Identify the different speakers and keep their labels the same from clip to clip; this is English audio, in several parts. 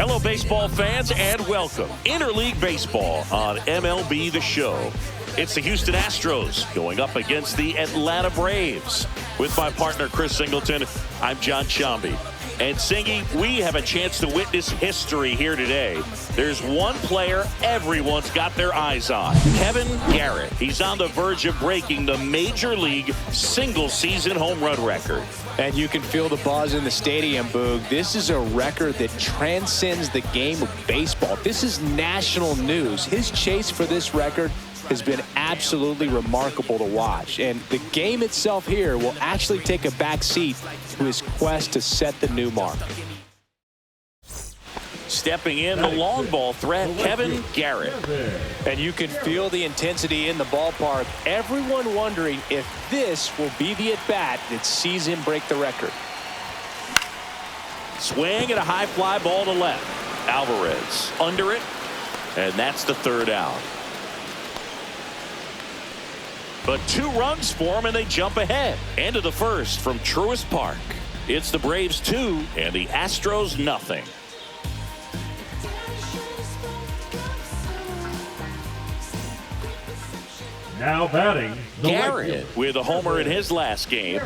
Speaker 1: Hello, baseball fans, and welcome. Interleague Baseball on MLB The Show. It's the Houston Astros going up against the Atlanta Braves. With my partner, Chris Singleton, I'm John Shambi. And Singy, we have a chance to witness history here today. There's one player everyone's got their eyes on, Kevin Garrett. He's on the verge of breaking the Major League single-season home run record.
Speaker 2: And you can feel the buzz in the stadium, Boog. This is a record that transcends the game of baseball. This is national news. His chase for this record has been absolutely remarkable to watch. And the game itself here will actually take a back seat to his quest to set the new mark.
Speaker 1: Stepping in, the long ball threat, Kevin Garrett.
Speaker 2: And you can feel the intensity in the ballpark. Everyone wondering if this will be the at-bat that sees him break the record.
Speaker 1: Swing and a high fly ball to left. Alvarez under it, and that's the third out. But 2 runs for him, and they jump ahead. End of the first from Truist Park. It's the Braves 2 and the Astros nothing.
Speaker 3: Now batting,
Speaker 1: Garrett with a homer in his last game.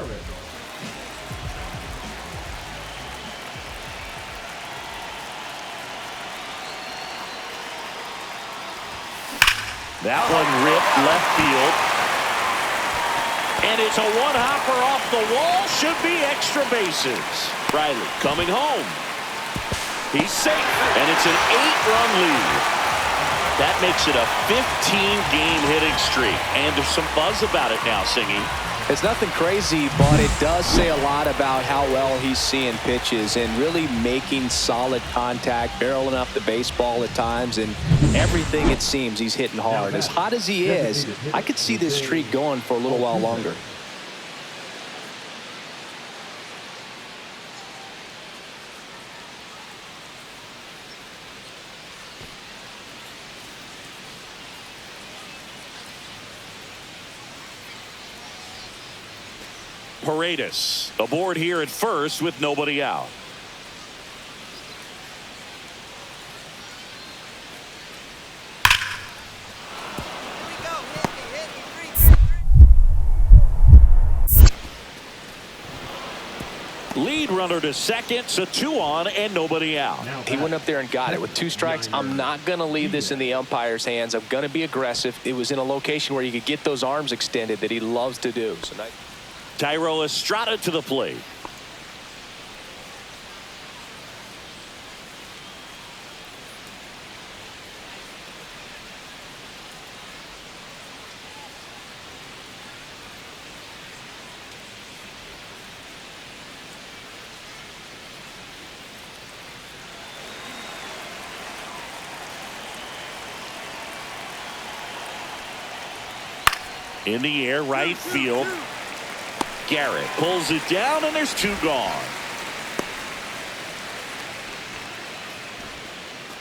Speaker 1: That one ripped left field. And it's a one-hopper off the wall. Should be extra bases. Riley coming home. He's safe. And it's an 8-run lead. That makes it a 15-game hitting streak. And there's some buzz about it now, Singy.
Speaker 2: It's nothing crazy, but it does say a lot about how well he's seeing pitches and really making solid contact, barreling up the baseball at times, and everything it seems he's hitting hard. As hot as he is, I could see this streak going for a little while longer.
Speaker 1: Paredes aboard here at first with nobody out. Lead runner to second, so 2 on and nobody out.
Speaker 2: He went up there and got it with 2 strikes. I'm not going to leave this in the umpire's hands. I'm going to be aggressive. It was in a location where you could get those arms extended that he loves to do. So
Speaker 1: Thairo Estrada to the plate. In the air, right field. Garrett pulls it down, and there's 2 gone.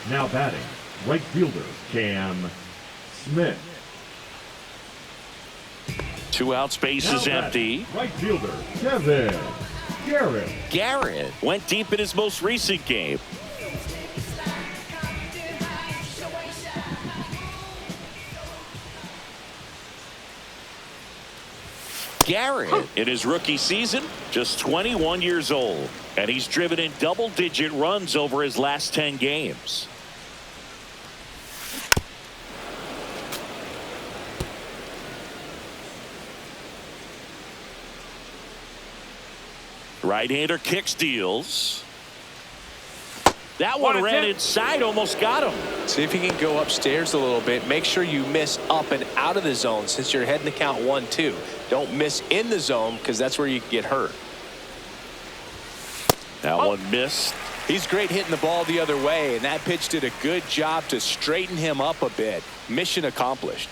Speaker 3: now batting, right fielder Cam Smith.
Speaker 1: 2 out, space is empty.
Speaker 3: Right fielder Kevin Garrett.
Speaker 1: Garrett went deep in his most recent game. Garrett, in his rookie season, just 21 years old, and he's driven in double-digit runs over his last 10 games. Right-hander kicks, deals. That one ran inside, almost got him.
Speaker 2: See if you can go upstairs a little bit. Make sure you miss up and out of the zone since you're heading to count 1-2. Don't miss in the zone because that's where you can get hurt.
Speaker 1: That one missed.
Speaker 2: He's great hitting the ball the other way, and that pitch did a good job to straighten him up a bit. Mission accomplished.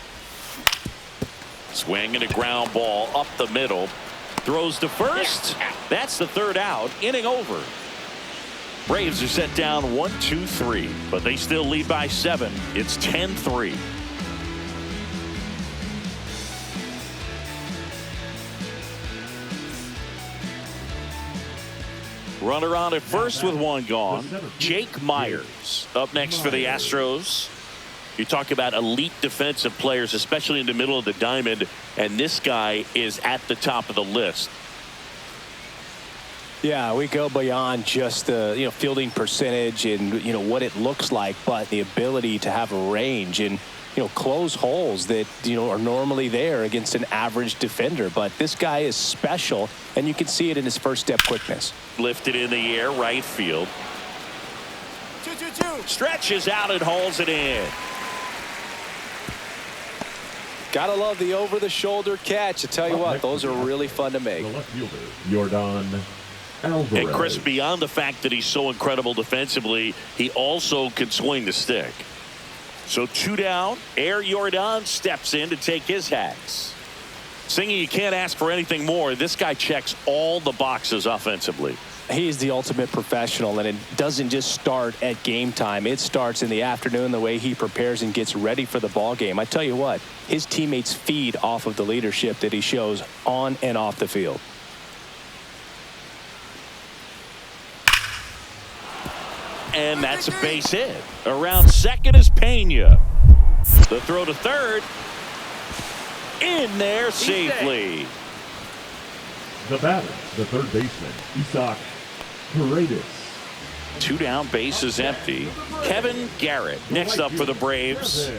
Speaker 1: Swing and a ground ball up the middle. Throws to first. That's the 3rd out. Inning over. Braves are set down 1-2-3, but they still lead by 7. It's 10-3. Runner on at first with one gone. Jake Myers up next for the Astros. You talk about elite defensive players, especially in the middle of the diamond, and this guy is at the top of the list.
Speaker 2: Yeah, we go beyond just the fielding percentage and what it looks like, but the ability to have a range and close holes that are normally there against an average defender. But this guy is special, and you can see it in his first step quickness.
Speaker 1: Lifted in the air, right field. Stretches out and hauls it in.
Speaker 2: Gotta love the over-the-shoulder catch. I tell you what, those are really fun to make.
Speaker 3: The left fielder, Yordan Alvarez.
Speaker 1: And Chris, beyond the fact that he's so incredible defensively, he also can swing the stick. So 2 down. Yordan steps in to take his hats. Singy, you can't ask for anything more. This guy checks all the boxes offensively.
Speaker 2: He's the ultimate professional, and it doesn't just start at game time. It starts in the afternoon, the way he prepares and gets ready for the ball game. I tell you what, his teammates feed off of the leadership that he shows on and off the field.
Speaker 1: And that's a base hit. Around second is Pena. The throw to third. In there safely.
Speaker 3: The batter, the third baseman, Isaac Paredes.
Speaker 1: 2 down, base is empty. Kevin Garrett next up for the Braves.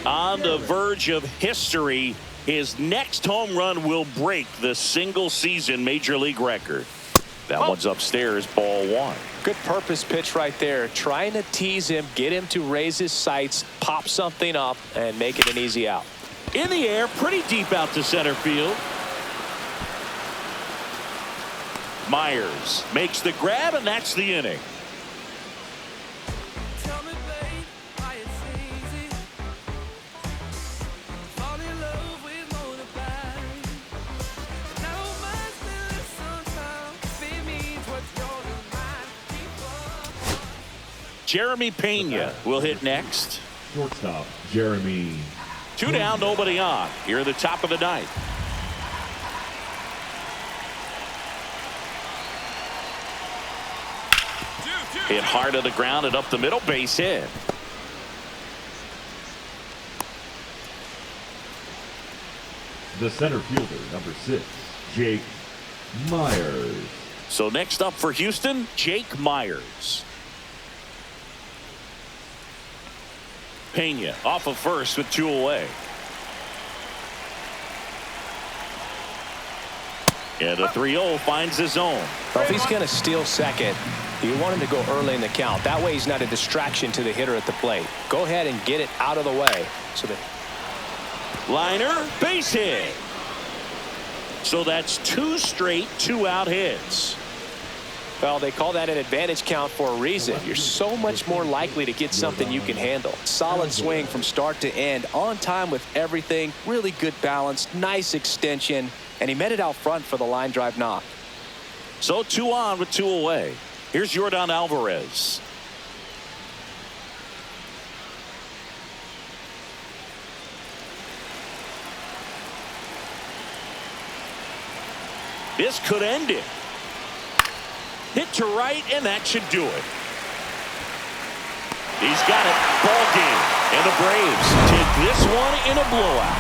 Speaker 1: On the verge of history, his next home run will break the single season major league record. That one's upstairs, ball 1.
Speaker 2: Good purpose pitch right there. Trying to tease him, get him to raise his sights, pop something up, and make it an easy out.
Speaker 1: In the air, pretty deep out to center field. Myers makes the grab, and that's the inning. Jeremy Pena will hit next.
Speaker 3: Shortstop, Jeremy.
Speaker 1: 2 down, nobody on. Here at the top of the ninth. Hit hard to the ground and up the middle, base hit.
Speaker 3: The center fielder, number 6, Jake Myers.
Speaker 1: So next up for Houston, Jake Myers. Pena off of first with 2 away. And a 3-0 finds his own.
Speaker 2: Well, if he's going to steal second, you want him to go early in the count. That way he's not a distraction to the hitter at the plate. Go ahead and get it out of the way. So that
Speaker 1: Liner, base hit. So that's 2 straight 2-out hits.
Speaker 2: Well, they call that an advantage count for a reason. You're so much more likely to get something you can handle. Solid swing from start to end, on time with everything, really good balance, nice extension, and he met it out front for the line drive knock.
Speaker 1: So 2 on with 2 away. Here's Yordan Alvarez. This could end it. Hit to right, and that should do it. He's got it. Ball game. And the Braves take this one in a blowout.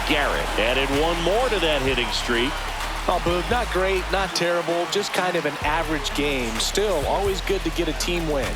Speaker 1: Garrett added 1 more to that hitting streak.
Speaker 2: Oh, Boog, not great, not terrible, just kind of an average game. Still, always good to get a team win.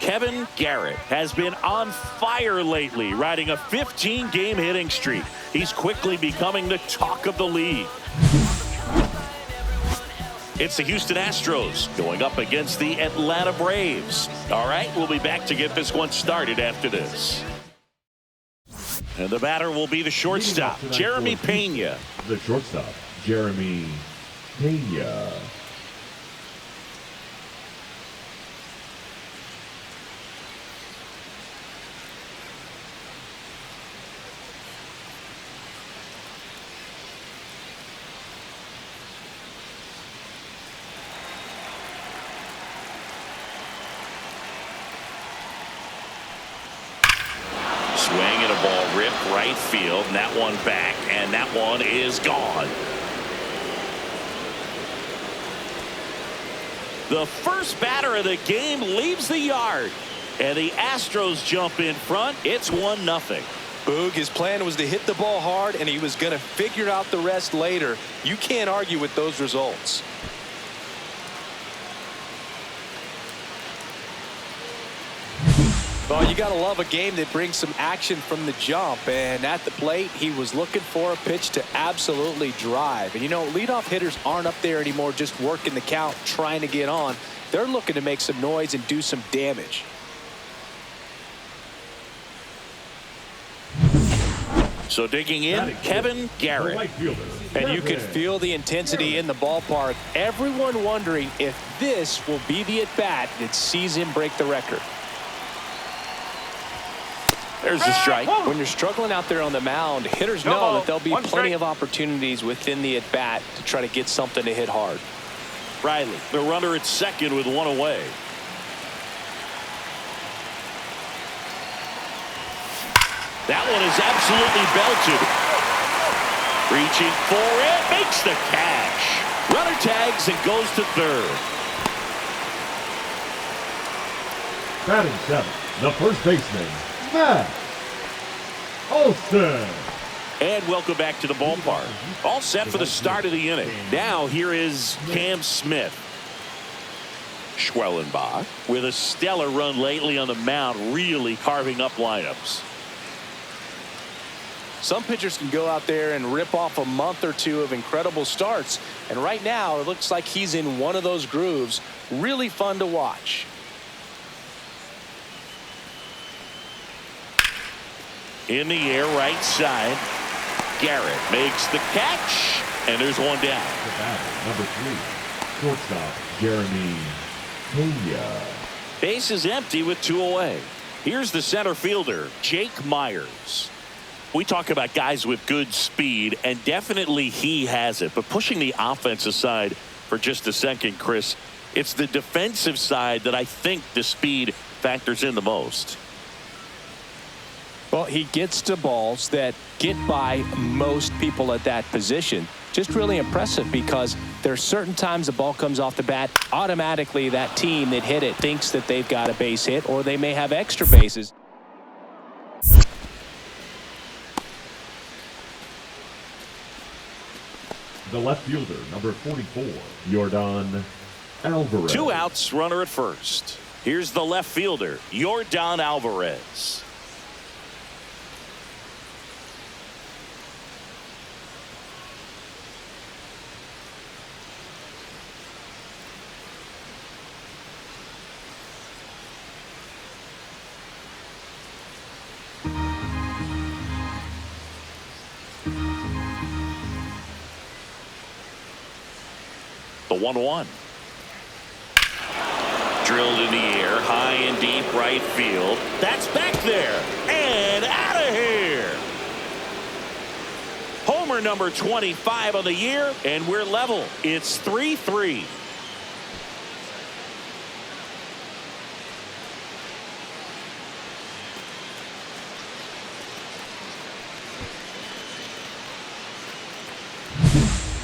Speaker 1: Kevin Garrett has been on fire lately, riding a 15-game hitting streak. He's quickly becoming the talk of the league. It's the Houston Astros going up against the Atlanta Braves. All right, we'll be back to get this one started after this. And the batter will be the shortstop, Jeremy Pena.
Speaker 3: The shortstop, Jeremy Pena.
Speaker 1: Swing and a ball ripped right field, and that one back, and that one is gone. The first batter of the game leaves the yard, and the Astros jump in front. It's 1-0.
Speaker 2: Boog, his plan was to hit the ball hard, and he was going to figure out the rest later. You can't argue with those results. Well, you got to love a game that brings some action from the jump. And at the plate, he was looking for a pitch to absolutely drive. And, you know, leadoff hitters aren't up there anymore just working the count, trying to get on. They're looking to make some noise and do some damage.
Speaker 1: So digging in, Kevin Garrett.
Speaker 2: And you can feel the intensity in the ballpark. Everyone wondering if this will be the at-bat that sees him break the record.
Speaker 1: There's the strike.
Speaker 2: When you're struggling out there on the mound, hitters know that there'll be plenty of opportunities within the at-bat to try to get something to hit hard.
Speaker 1: Riley, the runner at second with one away. That one is absolutely belted. Reaching for it, makes the catch. Runner tags and goes to third.
Speaker 3: Batting seventh, the first baseman, Matt Olson.
Speaker 1: And welcome back to the ballpark. All set for the start of the inning. Now here is Cam Smith. Schwellenbach with a stellar run lately on the mound, really carving up lineups.
Speaker 2: Some pitchers can go out there and rip off a month or two of incredible starts. And right now, it looks like he's in one of those grooves. Really fun to watch.
Speaker 1: In the air, right side. Garrett makes the catch, and there's one down.
Speaker 3: The batter, number 3, shortstop, Jeremy Pena.
Speaker 1: Base is empty with 2 away. Here's the center fielder, Jake Myers. We talk about guys with good speed, and definitely he has it. But pushing the offense aside for just a second, Chris, it's the defensive side that I think the speed factors in the most.
Speaker 2: Well, he gets to balls that get by most people at that position. Just really impressive because there's certain times the ball comes off the bat, automatically that team that hit it thinks that they've got a base hit or they may have extra bases.
Speaker 3: The left fielder, number 44, Yordan Alvarez.
Speaker 1: 2 outs, runner at first. Here's the left fielder, Yordan Alvarez. The 1-1. Drilled in the air, high and deep right field. That's back there and out of here. Homer number 25 on the year, and we're level. It's 3-3.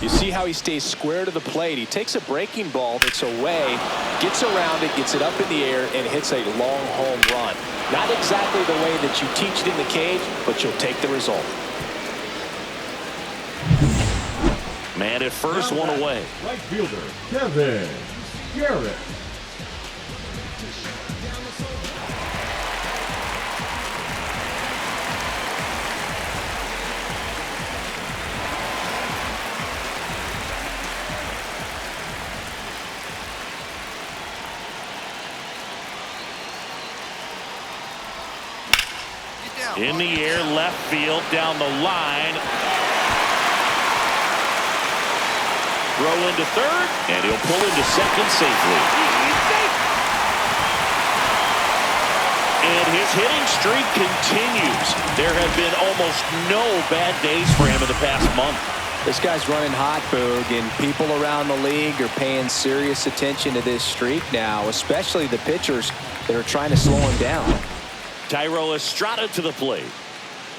Speaker 2: You see how he stays square to the plate. He takes a breaking ball that's away, gets around it, gets it up in the air, and hits a long home run. Not exactly the way that you teach it in the cage, but you'll take the result.
Speaker 1: Man at first, one away.
Speaker 3: Right fielder, Kevin Garrett.
Speaker 1: In the air, left field, down the line. Throw into third, and he'll pull into second safely. And his hitting streak continues. There have been almost no bad days for him in the past month.
Speaker 2: This guy's running hot, Boog, and people around the league are paying serious attention to this streak now, especially the pitchers that are trying to slow him down.
Speaker 1: Thairo Estrada to the plate.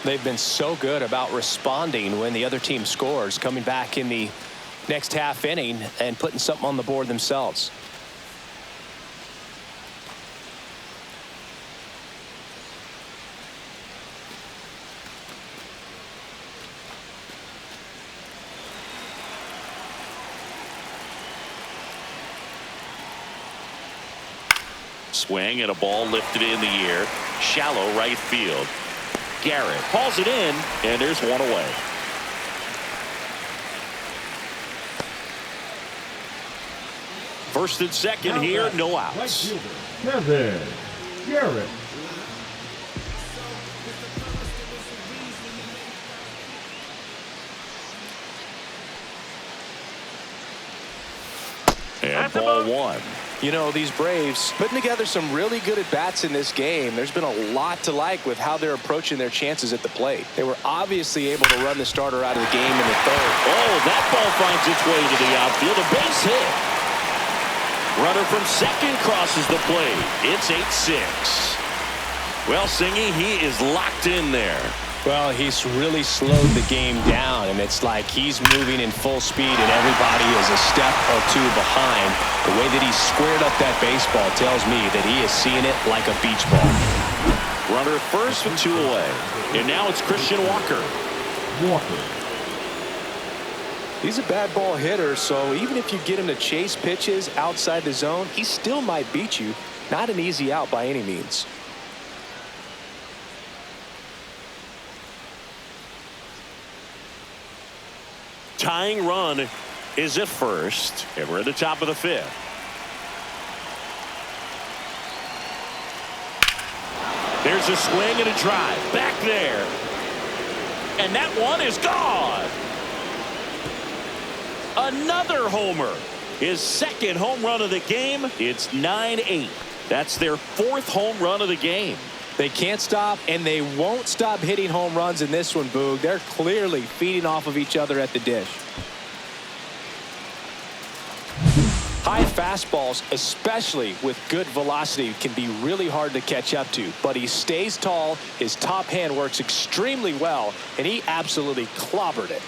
Speaker 2: They've been so good about responding when the other team scores, coming back in the next half inning and putting something on the board themselves.
Speaker 1: Swing and a ball lifted in the air. Shallow right field. Garrett hauls it in, and there's one away. First and second here, no outs.
Speaker 3: Kevin Garrett.
Speaker 1: And ball one.
Speaker 2: You know, these Braves putting together some really good at-bats in this game. There's been a lot to like with how they're approaching their chances at the plate. They were obviously able to run the starter out of the game in the third.
Speaker 1: Oh, that ball finds its way to the outfield. A base hit. Runner from second crosses the plate. It's 8-6. Well, Singy, he is locked in there.
Speaker 2: Well, he's really slowed the game down, and it's like he's moving in full speed, and everybody is a step or two behind. The way that he squared up that baseball tells me that he is seeing it like a beach ball.
Speaker 1: Runner first with two away. And now it's Christian Walker.
Speaker 2: He's a bad ball hitter, so even if you get him to chase pitches outside the zone, he still might beat you. Not an easy out by any means.
Speaker 1: Tying run is at first, and we're at the top of the fifth. There's a swing and a drive back there, and that one is gone. Another homer, his second home run of the game. It's 9-8. That's their fourth home run of the game.
Speaker 2: They can't stop, and they won't stop hitting home runs in this one, Boog. They're clearly feeding off of each other at the dish. High fastballs, especially with good velocity, can be really hard to catch up to. But he stays tall, his top hand works extremely well, and he absolutely clobbered it.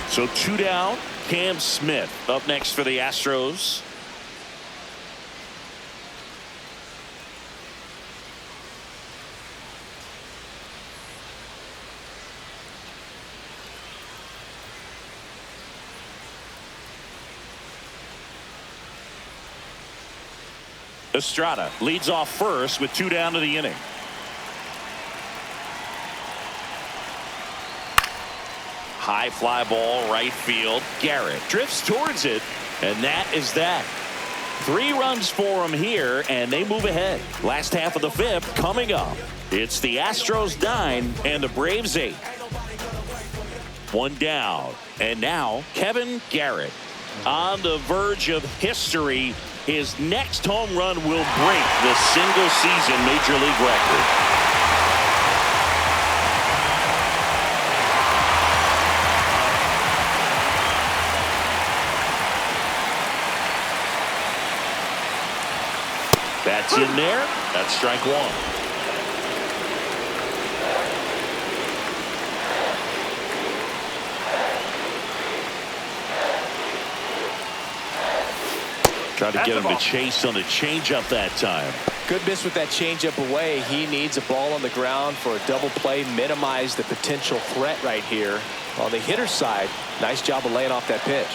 Speaker 1: So two down. Cam Smith up next for the Astros. Estrada leads off first with two down to the inning. High fly ball right field. Garrett drifts towards it, and that is that. 3 runs for him here, and they move ahead. Last half of the fifth coming up. It's the Astros 9 and the Braves 8. One down, and now Kevin Garrett on the verge of history. His next home run will break the single-season Major League record. That's in there. That's strike one. Trying to get him to chase on the changeup that time.
Speaker 2: Good miss with that changeup away. He needs a ball on the ground for a double play, minimize the potential threat right here. On the hitter's side, nice job of laying off that pitch.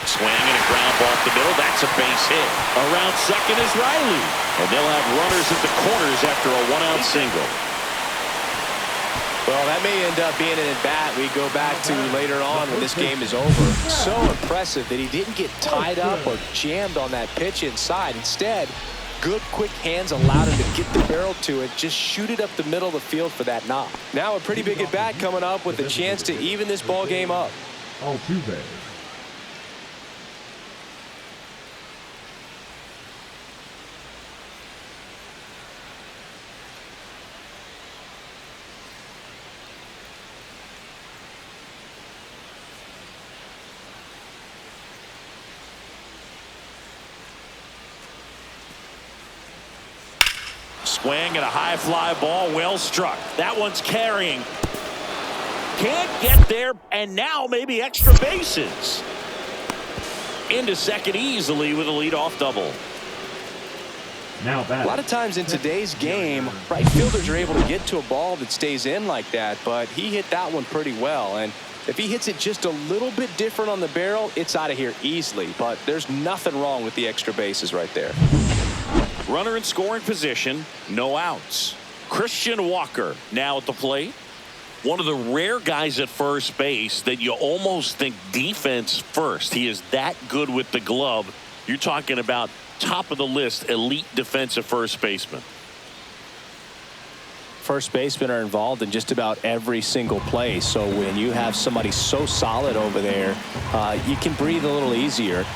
Speaker 1: Swing and a ground ball up the middle. That's a base hit. Around second is Riley. And they'll have runners at the corners after a one-out single.
Speaker 2: Well, that may end up being an at-bat we go back to later on when this game is over. So impressive that he didn't get tied up or jammed on that pitch inside. Instead, good quick hands allowed him to get the barrel to it, just shoot it up the middle of the field for that knock. Now a pretty big at-bat coming up with a chance to even this ball game up.
Speaker 3: Altuve.
Speaker 1: Swing and a high fly ball, well struck. That one's carrying. Can't get there, and now maybe extra bases. Into second easily with a leadoff double.
Speaker 3: Now
Speaker 2: a lot of times in today's game, right fielders are able to get to a ball that stays in like that, but he hit that one pretty well. And if he hits it just a little bit different on the barrel, it's out of here easily. But there's nothing wrong with the extra bases right there.
Speaker 1: Runner in scoring position, no outs. Christian Walker now at the plate. One of the rare guys at first base that you almost think defense first. He is that good with the glove. You're talking about top of the list, elite defensive first baseman.
Speaker 2: First basemen are involved in just about every single play. So when you have somebody so solid over there, you can breathe a little easier.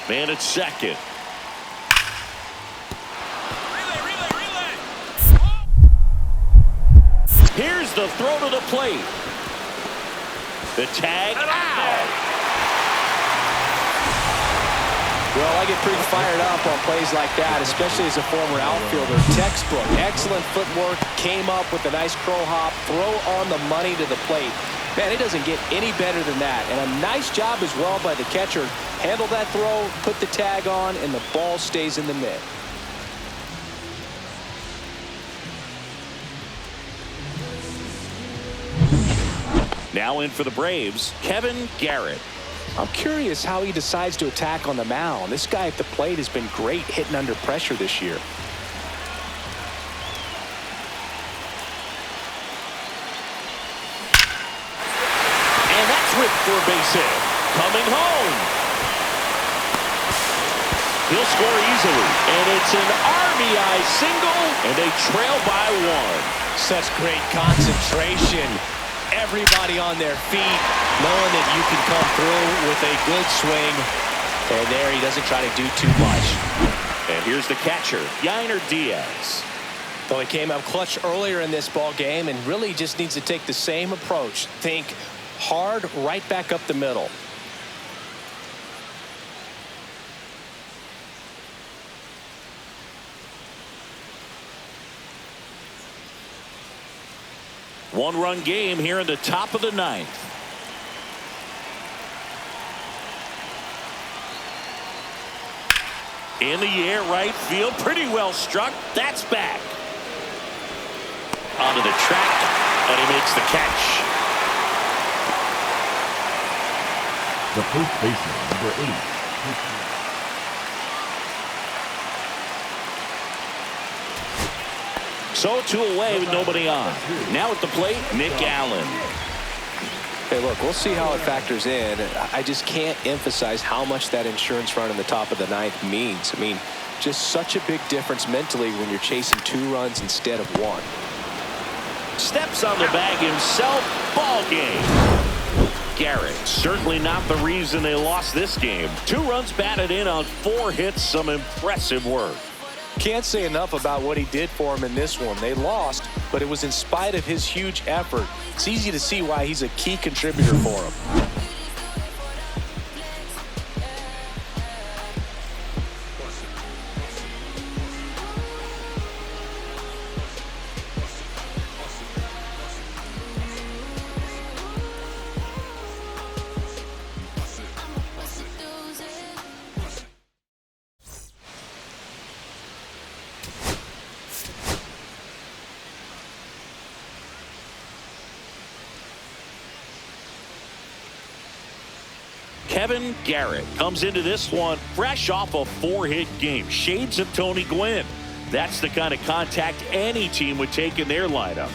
Speaker 1: Man at second. Here's the throw to the plate. The tag out.
Speaker 2: Well, I get pretty fired up on plays like that, especially as a former outfielder. Textbook, excellent footwork, came up with a nice crow hop, throw on the money to the plate. Man, it doesn't get any better than that. And a nice job as well by the catcher. Handle that throw, put the tag on, and the ball stays in the mitt.
Speaker 1: Now in for the Braves, Kevin Garrett.
Speaker 2: I'm curious how he decides to attack on the mound. This guy at the plate has been great hitting under pressure this year.
Speaker 1: And that's ripped for a base hit. Coming home. He'll score easily. And it's an RBI single, and they trail by one.
Speaker 2: Such great concentration. Everybody on their feet, knowing that you can come through with a good swing. And there he doesn't try to do too much.
Speaker 1: And here's the catcher, Yainer Diaz.
Speaker 2: Though he came up clutch earlier in this ball game and really just needs to take the same approach. Think hard right back up the middle.
Speaker 1: One-run game here in the top of the ninth. In the air, right field, pretty well struck. That's back. Onto the track, and he makes the catch.
Speaker 3: The first baseman, number 8.
Speaker 1: So 2 away with nobody on. Now at the plate, Nick Allen.
Speaker 2: Hey, look, we'll see how it factors in. I just can't emphasize how much that insurance run in the top of the ninth means. I mean, just such a big difference mentally when you're chasing 2 runs instead of 1.
Speaker 1: Steps on the bag himself. Ball game. Garrett, certainly not the reason they lost this game. 2 runs batted in on 4 hits. Some impressive work.
Speaker 2: Can't say enough about what he did for him in this one. They lost, but it was in spite of his huge effort. It's easy to see why he's a key contributor for him.
Speaker 1: Kevin Garrett comes into this one fresh off a 4-hit game. Shades of Tony Gwynn. That's the kind of contact any team would take in their lineup.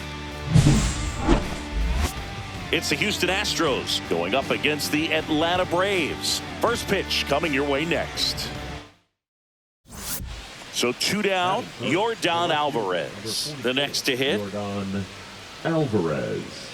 Speaker 1: It's the Houston Astros going up against the Atlanta Braves. First pitch coming your way next. So 2 down, Yordan Alvarez. The next to hit.
Speaker 3: Yordan Alvarez.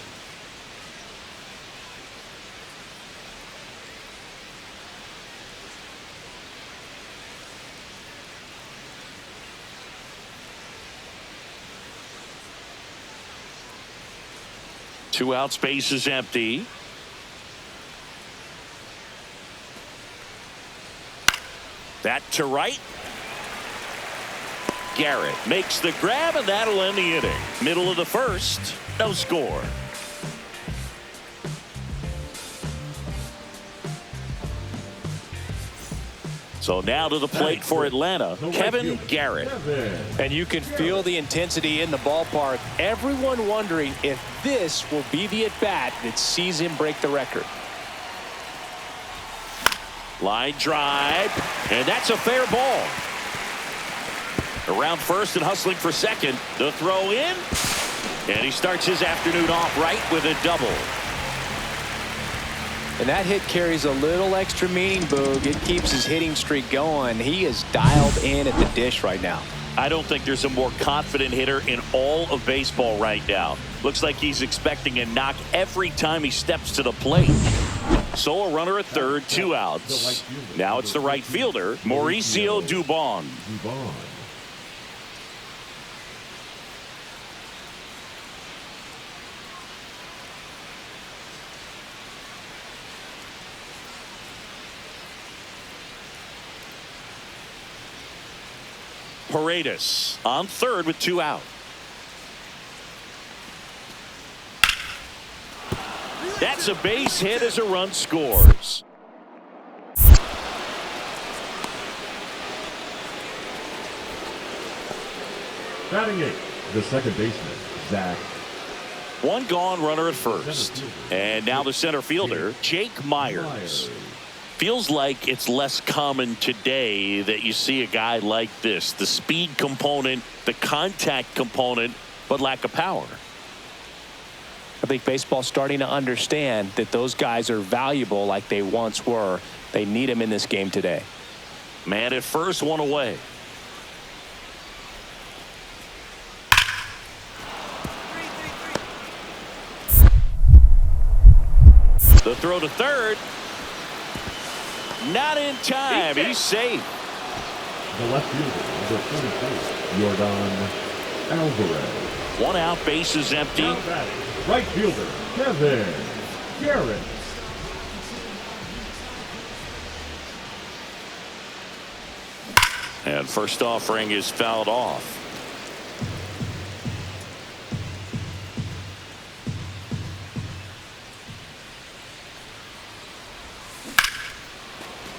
Speaker 1: Two outs, base is empty. That to right. Garrett makes the grab, and that'll end the inning. Middle of the first, no score. So now to the plate for Atlanta, Kevin Garrett.
Speaker 2: And you can feel the intensity in the ballpark. Everyone wondering if this will be the at-bat that sees him break the record.
Speaker 1: Line drive, and that's a fair ball. Around first and hustling for second. The throw in, and he starts his afternoon off right with a double.
Speaker 2: And that hit carries a little extra meaning, Boog. It keeps his hitting streak going. He is dialed in at the dish right now.
Speaker 1: I don't think there's a more confident hitter in all of baseball right now. Looks like he's expecting a knock every time he steps to the plate. So a runner at third, 2 outs. Now it's the right fielder, Mauricio Dubon. Paredes on third with 2 out. That's a base hit as a run scores.
Speaker 3: Batting 8, the second baseman, Zach.
Speaker 1: 1 gone, runner at first. And now the center fielder, Jake Myers. Feels like it's less common today that you see a guy like this. The speed component, the contact component, but lack of power.
Speaker 2: I think baseball's starting to understand that those guys are valuable like they once were. They need them in this game today.
Speaker 1: Man at first, 1 away. The throw to third. Not in time. He's safe.
Speaker 3: The left fielder, number 44, Yordan Alvarez.
Speaker 1: 1 out, base is empty.
Speaker 3: Now batting, right fielder, Kevin Garrett.
Speaker 1: And first offering is fouled off.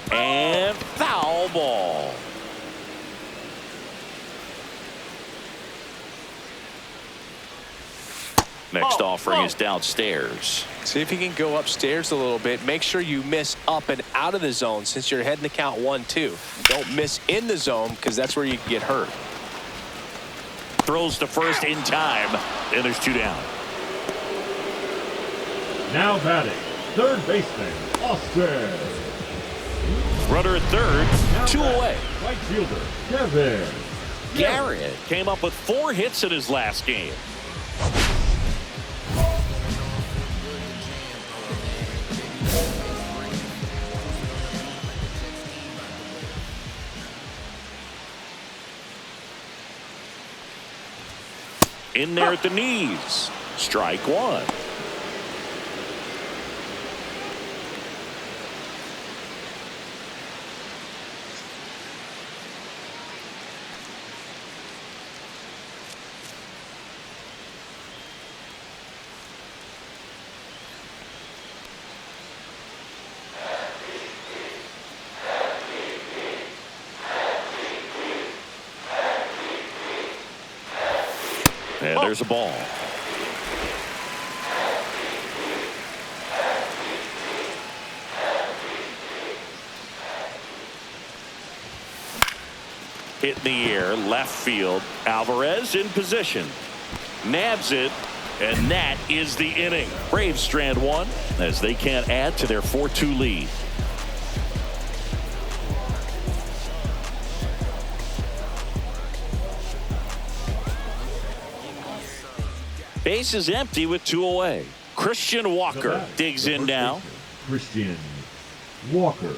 Speaker 1: And foul ball. Next offering is downstairs.
Speaker 2: See if you can go upstairs a little bit. Make sure you miss up and out of the zone since you're heading to count 1-2. Don't miss in the zone because that's where you can get hurt.
Speaker 1: Throws to first in time, and there's 2 down.
Speaker 3: Now batting, third baseman, Austin.
Speaker 1: Runner at third, 2 away.
Speaker 3: Right fielder, Kevin
Speaker 1: Garrett came up with 4 hits in his last game. In there at the knees. Strike 1. And there's a ball. Hit in the air, left field. Alvarez in position. Nabs it. And that is the inning. Braves strand one as they can't add to their 4-2 lead. Base is empty with 2 away. Christian Walker digs in now.
Speaker 3: Christian Walker.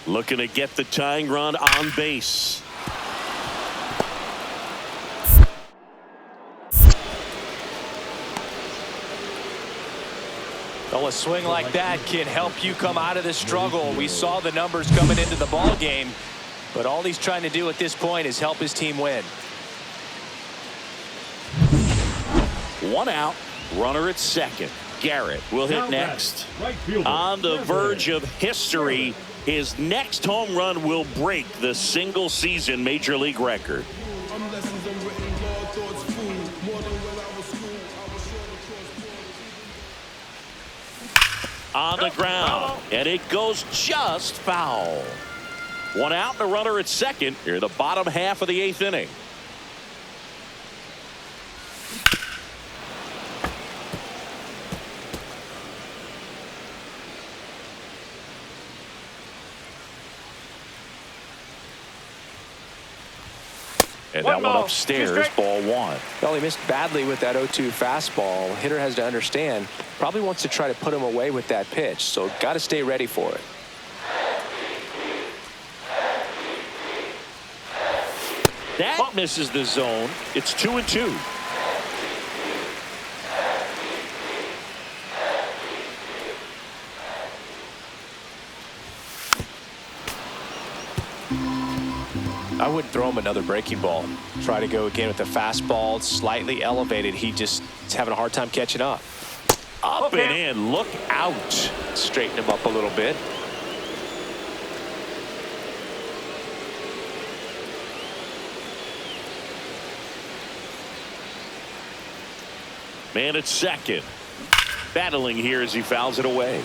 Speaker 1: Looking to get the tying run on base.
Speaker 2: Well, a swing like that can help you come out of the struggle. We saw the numbers coming into the ball game, but all he's trying to do at this point is help his team win.
Speaker 1: 1 out, runner at second. Garrett will hit next. On the verge of history, his next home run will break the single season major league record. On the ground, and it goes just foul. 1 out and a runner at second here in the bottom half of the 8th inning. And that one upstairs, ball 1.
Speaker 2: Well, he missed badly with that 0-2 fastball. Hitter has to understand, probably wants to try to put him away with that pitch, so got to stay ready for it.
Speaker 1: That misses the zone. It's 2-2.
Speaker 2: I wouldn't throw him another breaking ball. Try to go again with the fastball, slightly elevated. He just is having a hard time catching up.
Speaker 1: Up and in. Look out.
Speaker 2: Straighten him up a little bit.
Speaker 1: Man at second. Battling here as he fouls it away.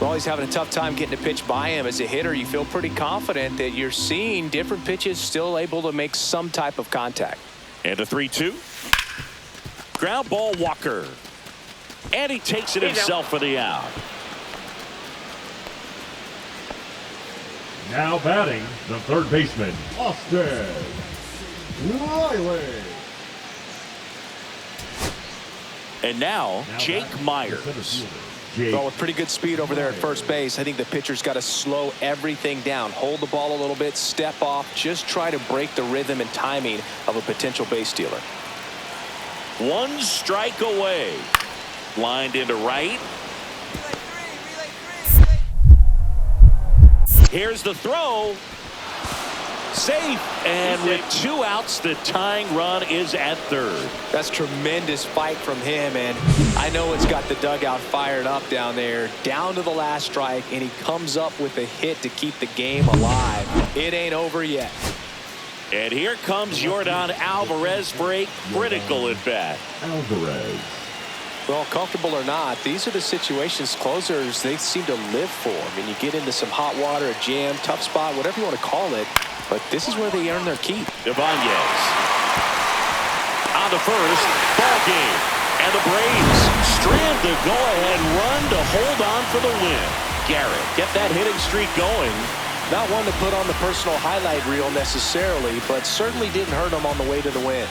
Speaker 2: Well, he's having a tough time getting a pitch by him. As a hitter, you feel pretty confident that you're seeing different pitches still able to make some type of contact.
Speaker 1: And a 3-2. Ground ball, Walker. And he takes it himself for the out.
Speaker 3: Now batting, the third baseman, Austin Riley.
Speaker 1: And now Jake Myers.
Speaker 2: Well, with pretty good speed over there at first base, I think the pitcher's got to slow everything down. Hold the ball a little bit, step off, just try to break the rhythm and timing of a potential base stealer.
Speaker 1: 1 strike away. Lined into right. Here's the throw. Safe. And with 2 outs, the tying run is at third.
Speaker 2: That's tremendous fight from him, and I know it's got the dugout fired up down there. Down to the last strike, and he comes up with a hit to keep the game alive. It ain't over yet.
Speaker 1: And here comes Yordan Alvarez for a critical at bat.
Speaker 3: Alvarez.
Speaker 2: Well, comfortable or not, these are the situations closers they seem to live for. I mean, you get into some hot water, a jam, tough spot, whatever you want to call it, but this is where they earn their keep.
Speaker 1: Ibanez on the first, ball game, and the Braves strand the go-ahead run to hold on for the win. Garrett get that hitting streak going.
Speaker 2: Not one to put on the personal highlight reel necessarily, but certainly didn't hurt him on the way to the win.